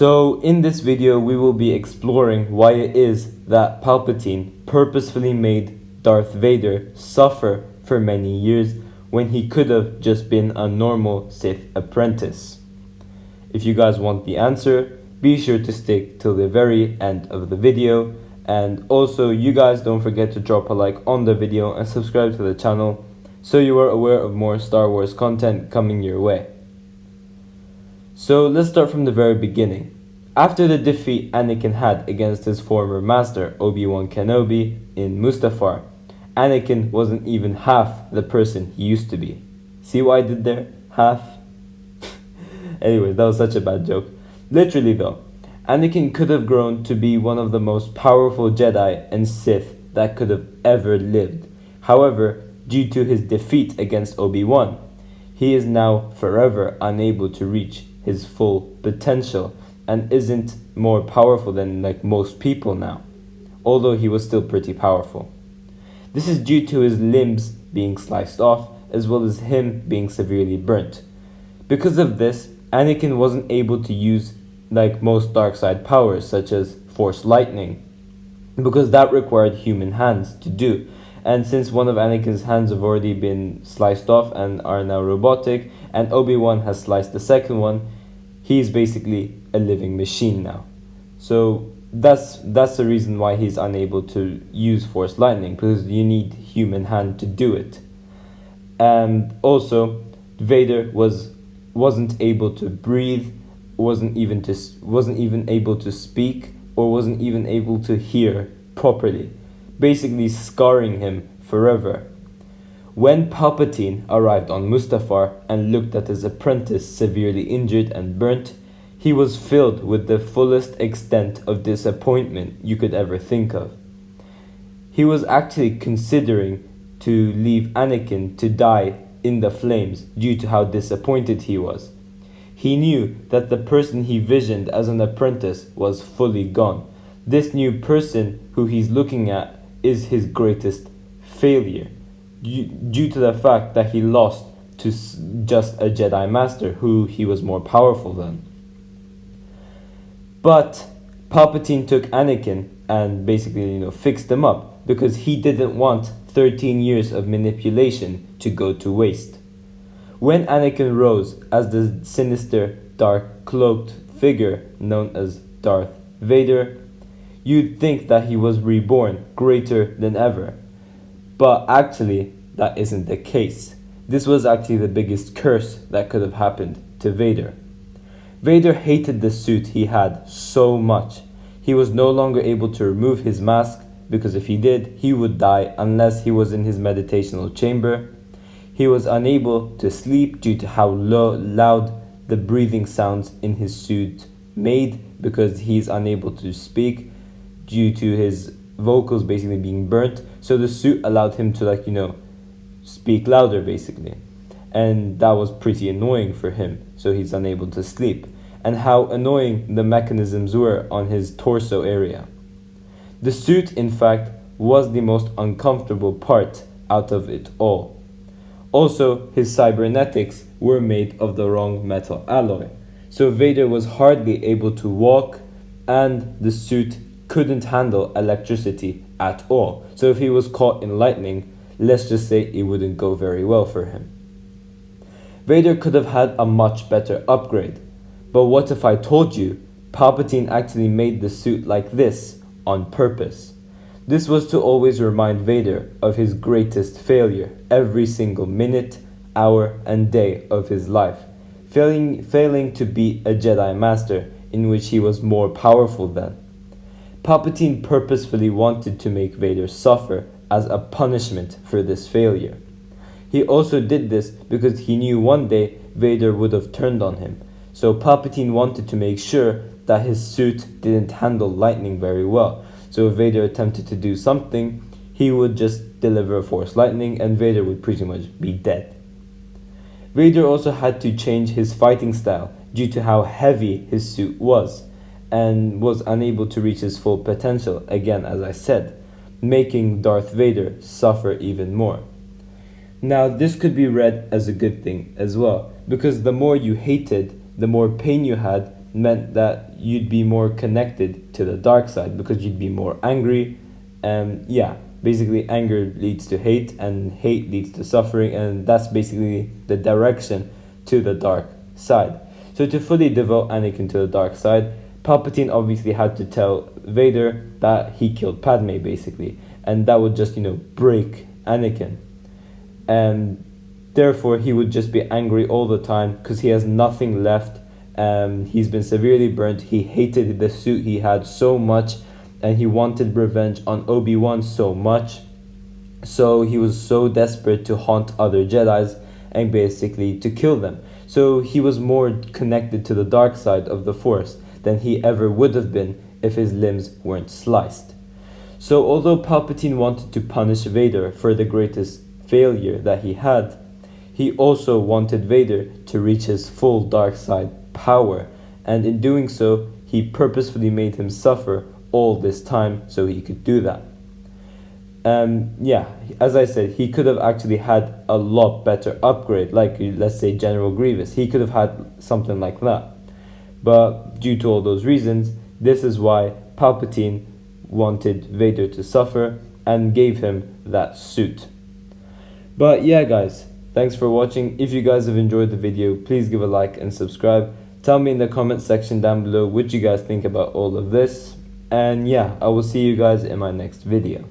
So in this video we will be exploring why it is that Palpatine purposefully made Darth Vader suffer for many years when he could have just been a normal Sith apprentice. If you guys want the answer, be sure to stick till the very end of the video, and also you guys don't forget to drop a like on the video and subscribe to the channel so you are aware of more Star Wars content coming your way. So let's start from the very beginning. After the defeat Anakin had against his former master Obi-Wan Kenobi in Mustafar, Anakin wasn't even half the person he used to be. See what I did there? Half? Anyways, that was such a bad joke. Literally though, Anakin could have grown to be one of the most powerful Jedi and Sith that could have ever lived. However, due to his defeat against Obi-Wan, he is now forever unable to reach his full potential and isn't more powerful than most people now, although he was still pretty powerful. This is due to his limbs being sliced off as well as him being severely burnt. Because of this, Anakin wasn't able to use most dark side powers such as Force Lightning, because that required human hands to do. And since one of Anakin's hands have already been sliced off and are now robotic, and Obi-Wan has sliced the second one, he's basically a living machine now. So that's the reason why he's unable to use Force Lightning, because you need human hand to do it. And also, Vader wasn't able to breathe, wasn't even able to speak, or wasn't even able to hear properly, basically scarring him forever. When Palpatine arrived on Mustafar and looked at his apprentice severely injured and burnt, he was filled with the fullest extent of disappointment you could ever think of. He was actually considering to leave Anakin to die in the flames due to how disappointed he was. He knew that the person he visioned as an apprentice was fully gone. This new person who he's looking at is his greatest failure, due to the fact that he lost to just a Jedi Master who he was more powerful than. But Palpatine took Anakin and basically fixed him up, because he didn't want 13 years of manipulation to go to waste. When Anakin rose as the sinister, dark, cloaked figure known as Darth Vader, you'd think that he was reborn greater than ever. But actually, that isn't the case. This was actually the biggest curse that could have happened to Vader. Vader hated the suit he had so much. He was no longer able to remove his mask, because if he did, he would die unless he was in his meditational chamber. He was unable to sleep due to how loud the breathing sounds in his suit made, because he's unable to speak due to his vocals basically being burnt. So the suit allowed him to speak louder basically, and that was pretty annoying for him, so he's unable to sleep. And how annoying the mechanisms were on his torso area. The suit, in fact, was the most uncomfortable part out of it all. Also, his cybernetics were made of the wrong metal alloy, so Vader was hardly able to walk, and the suit couldn't handle electricity at all. So if he was caught in lightning, let's just say it wouldn't go very well for him. Vader could have had a much better upgrade. But what if I told you Palpatine actually made the suit like this on purpose? This was to always remind Vader of his greatest failure every single minute, hour, and day of his life, failing to be a Jedi Master in which he was more powerful than. Palpatine purposefully wanted to make Vader suffer as a punishment for this failure. He also did this because he knew one day Vader would have turned on him. So Palpatine wanted to make sure that his suit didn't handle lightning very well. So if Vader attempted to do something, he would just deliver Force Lightning and Vader would pretty much be dead. Vader also had to change his fighting style due to how heavy his suit was, and was unable to reach his full potential, again as I said, making Darth Vader suffer even more. Now this could be read as a good thing as well, because the more you hated, the more pain you had, meant that you'd be more connected to the dark side because you'd be more angry. And yeah, basically anger leads to hate, and hate leads to suffering, and that's basically the direction to the dark side. So to fully devote Anakin to the dark side, Palpatine obviously had to tell Vader that he killed Padme, basically, and that would just, break Anakin. And therefore he would just be angry all the time because he has nothing left. He's been severely burnt. He hated the suit he had so much, and he wanted revenge on Obi-Wan so much. So he was so desperate to haunt other Jedis and basically to kill them. So he was more connected to the dark side of the Force than he ever would have been if his limbs weren't sliced. So although Palpatine wanted to punish Vader for the greatest failure that he had, he also wanted Vader to reach his full dark side power, and in doing so, he purposefully made him suffer all this time so he could do that. Yeah, as I said, he could have actually had a lot better upgrade, like let's say General Grievous. He could have had something like that. But due to all those reasons, this is why Palpatine wanted Vader to suffer and gave him that suit. But yeah, guys, thanks for watching. If you guys have enjoyed the video, please give a like and subscribe. Tell me in the comment section down below what you guys think about all of this. And yeah, I will see you guys in my next video.